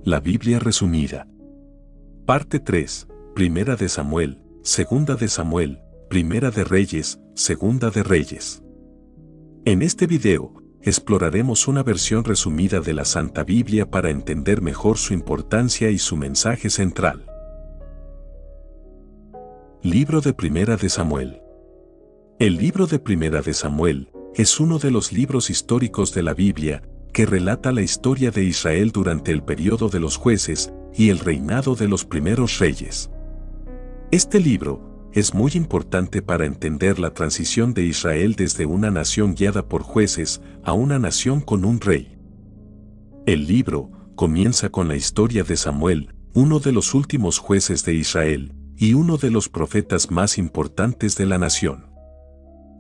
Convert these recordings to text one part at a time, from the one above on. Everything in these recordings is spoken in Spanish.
La Biblia resumida. Parte 3. Primera de Samuel, Segunda de Samuel, Primera de Reyes, Segunda de Reyes. En este video, exploraremos una versión resumida de la Santa Biblia para entender mejor su importancia y su mensaje central. Libro de Primera de Samuel. El libro de Primera de Samuel es uno de los libros históricos de la Biblia que relata la historia de Israel durante el período de los jueces y el reinado de los primeros reyes. Este libro es muy importante para entender la transición de Israel desde una nación guiada por jueces a una nación con un rey. El libro comienza con la historia de Samuel, uno de los últimos jueces de Israel y uno de los profetas más importantes de la nación.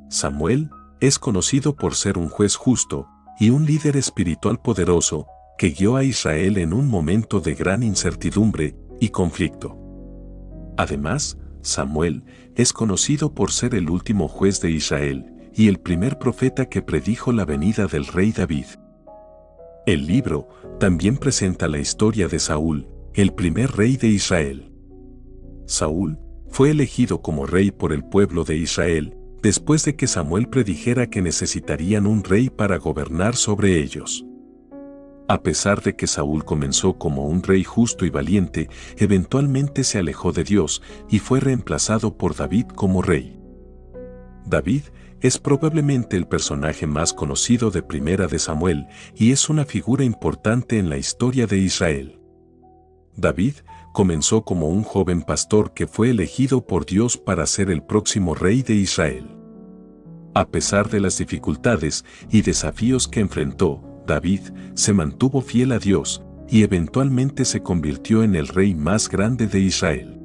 Samuel es conocido por ser un juez justo y un líder espiritual poderoso que guió a Israel en un momento de gran incertidumbre y conflicto. Además, Samuel es conocido por ser el último juez de Israel y el primer profeta que predijo la venida del rey David. El libro también presenta la historia de Saúl, el primer rey de Israel. Saúl fue elegido como rey por el pueblo de Israel después de que Samuel predijera que necesitarían un rey para gobernar sobre ellos. A pesar de que Saúl comenzó como un rey justo y valiente, eventualmente se alejó de Dios y fue reemplazado por David como rey. David es probablemente el personaje más conocido de Primera de Samuel y es una figura importante en la historia de Israel. David comenzó como un joven pastor que fue elegido por Dios para ser el próximo rey de Israel. A pesar de las dificultades y desafíos que enfrentó, David se mantuvo fiel a Dios y eventualmente se convirtió en el rey más grande de Israel.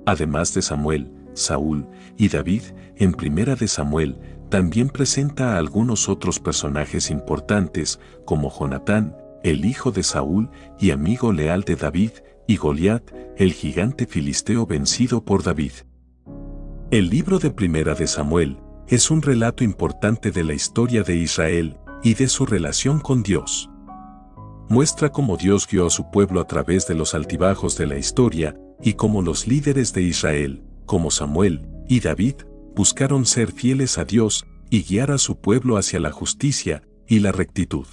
Además de Samuel, Saúl y David, en Primera de Samuel también presenta a algunos otros personajes importantes como Jonatán, el hijo de Saúl y amigo leal de David, y Goliat, el gigante filisteo vencido por David. El libro de Primera de Samuel es un relato importante de la historia de Israel y de su relación con Dios. Muestra cómo Dios guió a su pueblo a través de los altibajos de la historia y cómo los líderes de Israel, como Samuel y David, buscaron ser fieles a Dios y guiar a su pueblo hacia la justicia y la rectitud.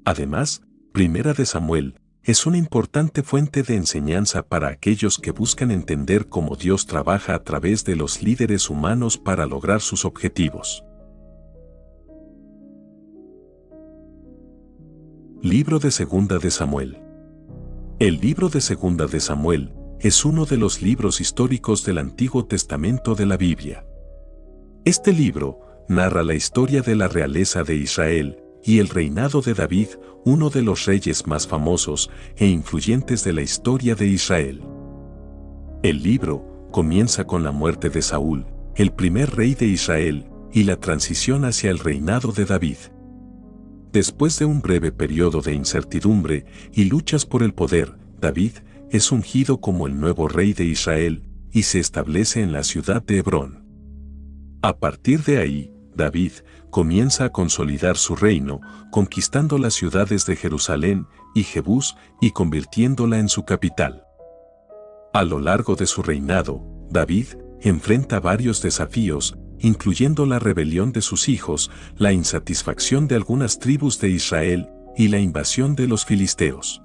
Además, Primera de Samuel es una importante fuente de enseñanza para aquellos que buscan entender cómo Dios trabaja a través de los líderes humanos para lograr sus objetivos. Libro de Segunda de Samuel. El libro de Segunda de Samuel es uno de los libros históricos del Antiguo Testamento de la Biblia. Este libro narra la historia de la realeza de Israel y el reinado de David, uno de los reyes más famosos e influyentes de la historia de Israel. El libro comienza con la muerte de Saúl, el primer rey de Israel, y la transición hacia el reinado de David. Después de un breve periodo de incertidumbre y luchas por el poder, David es ungido como el nuevo rey de Israel y se establece en la ciudad de Hebrón. A partir de ahí, David comienza a consolidar su reino, conquistando las ciudades de Jerusalén y Jebús y convirtiéndola en su capital. A lo largo de su reinado, David enfrenta varios desafíos, incluyendo la rebelión de sus hijos, la insatisfacción de algunas tribus de Israel y la invasión de los filisteos.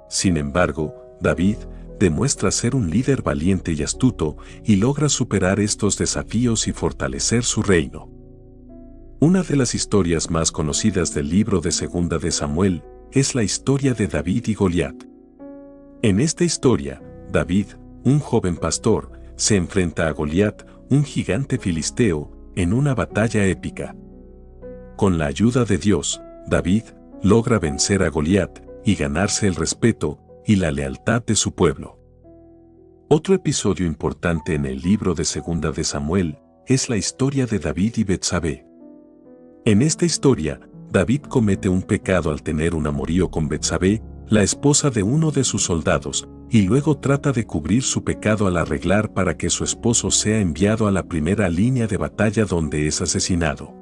Sin embargo, David demuestra ser un líder valiente y astuto y logra superar estos desafíos y fortalecer su reino. Una de las historias más conocidas del libro de Segunda de Samuel es la historia de David y Goliat. En esta historia, David, un joven pastor, se enfrenta a Goliat, un gigante filisteo, en una batalla épica. Con la ayuda de Dios, David logra vencer a Goliat y ganarse el respeto y la lealtad de su pueblo. Otro episodio importante en el libro de Segunda de Samuel es la historia de David y Betsabé. En esta historia, David comete un pecado al tener un amorío con Betsabé, la esposa de uno de sus soldados, y luego trata de cubrir su pecado al arreglar para que su esposo sea enviado a la primera línea de batalla donde es asesinado.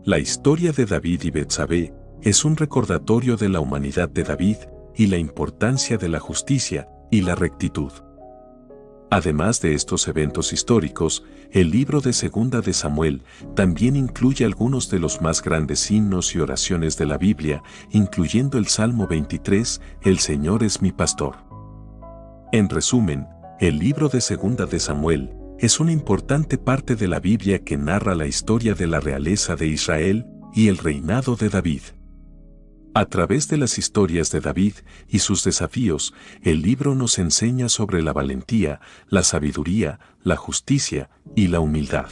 La historia de David y Betsabé es un recordatorio de la humanidad de David y la importancia de la justicia y la rectitud. Además de estos eventos históricos, el libro de Segunda de Samuel también incluye algunos de los más grandes himnos y oraciones de la Biblia, incluyendo el Salmo 23, El Señor es mi pastor. En resumen, el libro de Segunda de Samuel es una importante parte de la Biblia que narra la historia de la realeza de Israel y el reinado de David. A través de las historias de David y sus desafíos, el libro nos enseña sobre la valentía, la sabiduría, la justicia y la humildad.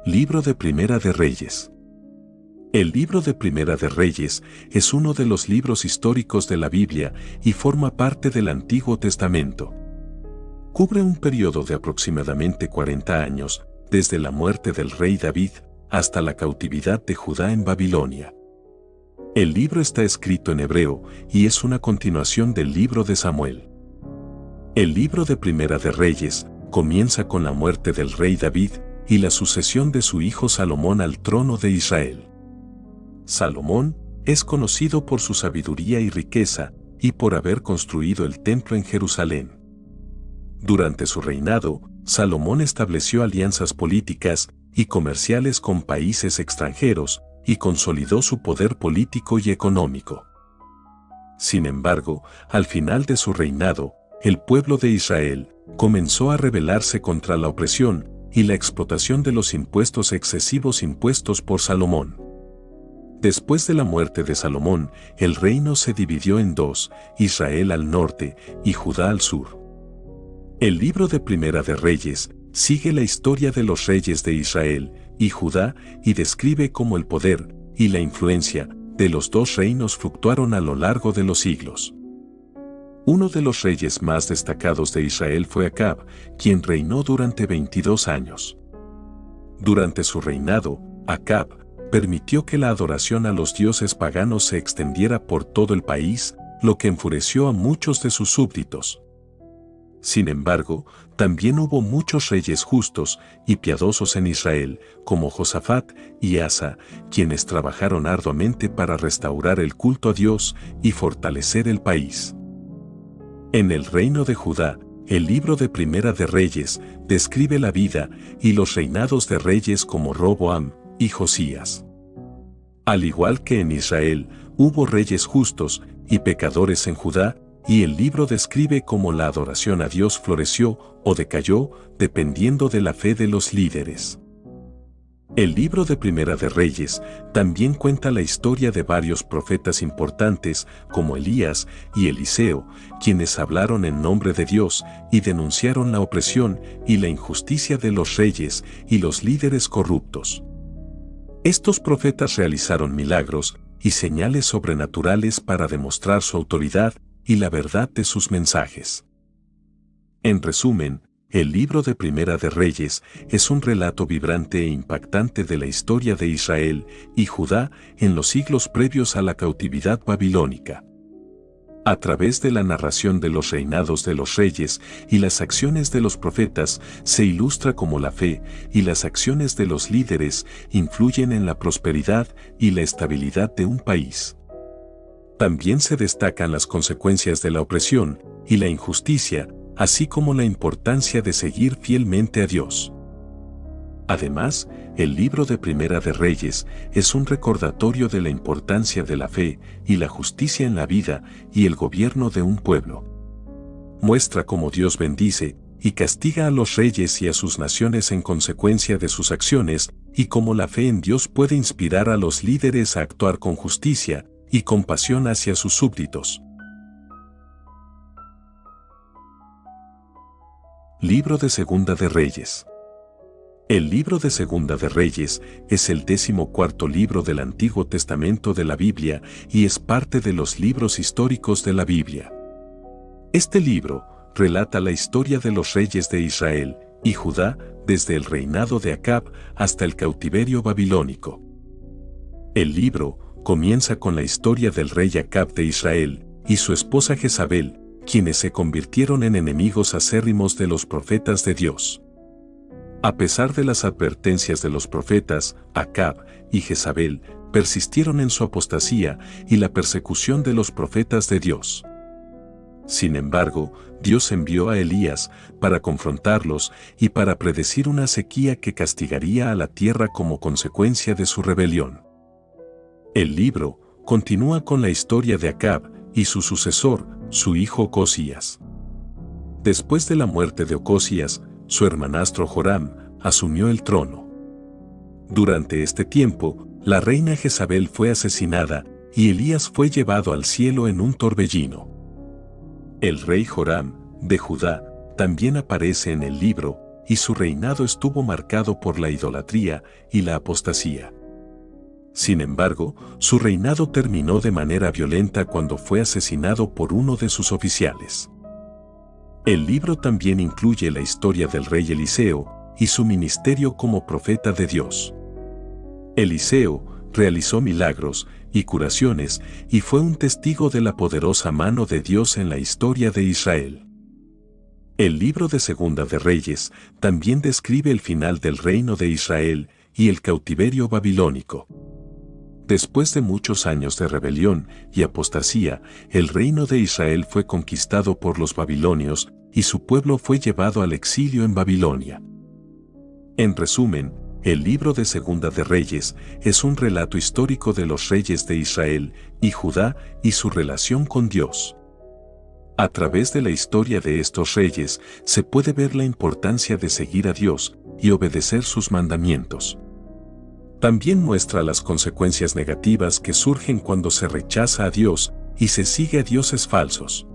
Libro de Primera de Reyes. El libro de Primera de Reyes es uno de los libros históricos de la Biblia y forma parte del Antiguo Testamento. Cubre un periodo de aproximadamente 40 años, desde la muerte del rey David hasta la cautividad de Judá en Babilonia. El libro está escrito en hebreo y es una continuación del libro de Samuel. El libro de Primera de Reyes comienza con la muerte del rey David y la sucesión de su hijo Salomón al trono de Israel. Salomón es conocido por su sabiduría y riqueza y por haber construido el templo en Jerusalén. Durante su reinado, Salomón estableció alianzas políticas y comerciales con países extranjeros y consolidó su poder político y económico. Sin embargo, al final de su reinado, el pueblo de Israel comenzó a rebelarse contra la opresión y la explotación de los impuestos excesivos impuestos por Salomón. Después de la muerte de Salomón, el reino se dividió en dos, Israel al norte y Judá al sur. El libro de Primera de Reyes sigue la historia de los reyes de Israel y Judá y describe cómo el poder y la influencia de los dos reinos fluctuaron a lo largo de los siglos. Uno de los reyes más destacados de Israel fue Acab, quien reinó durante 22 años. Durante su reinado, Acab permitió que la adoración a los dioses paganos se extendiera por todo el país, lo que enfureció a muchos de sus súbditos. Sin embargo, también hubo muchos reyes justos y piadosos en Israel, como Josafat y Asa, quienes trabajaron arduamente para restaurar el culto a Dios y fortalecer el país. En el reino de Judá, el libro de Primera de Reyes describe la vida y los reinados de reyes como Roboam y Josías. Al igual que en Israel, hubo reyes justos y pecadores en Judá, y el libro describe cómo la adoración a Dios floreció o decayó dependiendo de la fe de los líderes. El libro de Primera de Reyes también cuenta la historia de varios profetas importantes como Elías y Eliseo, quienes hablaron en nombre de Dios y denunciaron la opresión y la injusticia de los reyes y los líderes corruptos. Estos profetas realizaron milagros y señales sobrenaturales para demostrar su autoridad y la verdad de sus mensajes. En resumen, el libro de Primera de Reyes es un relato vibrante e impactante de la historia de Israel y Judá en los siglos previos a la cautividad babilónica. A través de la narración de los reinados de los reyes y las acciones de los profetas, se ilustra cómo la fe y las acciones de los líderes influyen en la prosperidad y la estabilidad de un país. También se destacan las consecuencias de la opresión y la injusticia, así como la importancia de seguir fielmente a Dios. Además, el libro de Primera de Reyes es un recordatorio de la importancia de la fe y la justicia en la vida y el gobierno de un pueblo. Muestra cómo Dios bendice y castiga a los reyes y a sus naciones en consecuencia de sus acciones, y cómo la fe en Dios puede inspirar a los líderes a actuar con justicia y compasión hacia sus súbditos. Libro de Segunda de Reyes. El libro de Segunda de Reyes es el 14º libro del Antiguo Testamento de la Biblia y es parte de los libros históricos de la Biblia. Este libro relata la historia de los reyes de Israel y Judá desde el reinado de Acab hasta el cautiverio babilónico. El libro comienza con la historia del rey Acab de Israel y su esposa Jezabel, quienes se convirtieron en enemigos acérrimos de los profetas de Dios. A pesar de las advertencias de los profetas, Acab y Jezabel persistieron en su apostasía y la persecución de los profetas de Dios. Sin embargo, Dios envió a Elías para confrontarlos y para predecir una sequía que castigaría a la tierra como consecuencia de su rebelión. El libro continúa con la historia de Acab y su sucesor, su hijo Ocosías. Después de la muerte de Ocosías, su hermanastro Joram asumió el trono. Durante este tiempo, la reina Jezabel fue asesinada y Elías fue llevado al cielo en un torbellino. El rey Joram, de Judá, también aparece en el libro, y su reinado estuvo marcado por la idolatría y la apostasía. Sin embargo, su reinado terminó de manera violenta cuando fue asesinado por uno de sus oficiales. El libro también incluye la historia del rey Eliseo y su ministerio como profeta de Dios. Eliseo realizó milagros y curaciones y fue un testigo de la poderosa mano de Dios en la historia de Israel. El libro de Segunda de Reyes también describe el final del reino de Israel y el cautiverio babilónico. Después de muchos años de rebelión y apostasía, el reino de Israel fue conquistado por los babilonios y su pueblo fue llevado al exilio en Babilonia. En resumen, el libro de Segunda de Reyes es un relato histórico de los reyes de Israel y Judá y su relación con Dios. A través de la historia de estos reyes se puede ver la importancia de seguir a Dios y obedecer sus mandamientos. También muestra las consecuencias negativas que surgen cuando se rechaza a Dios y se sigue a dioses falsos.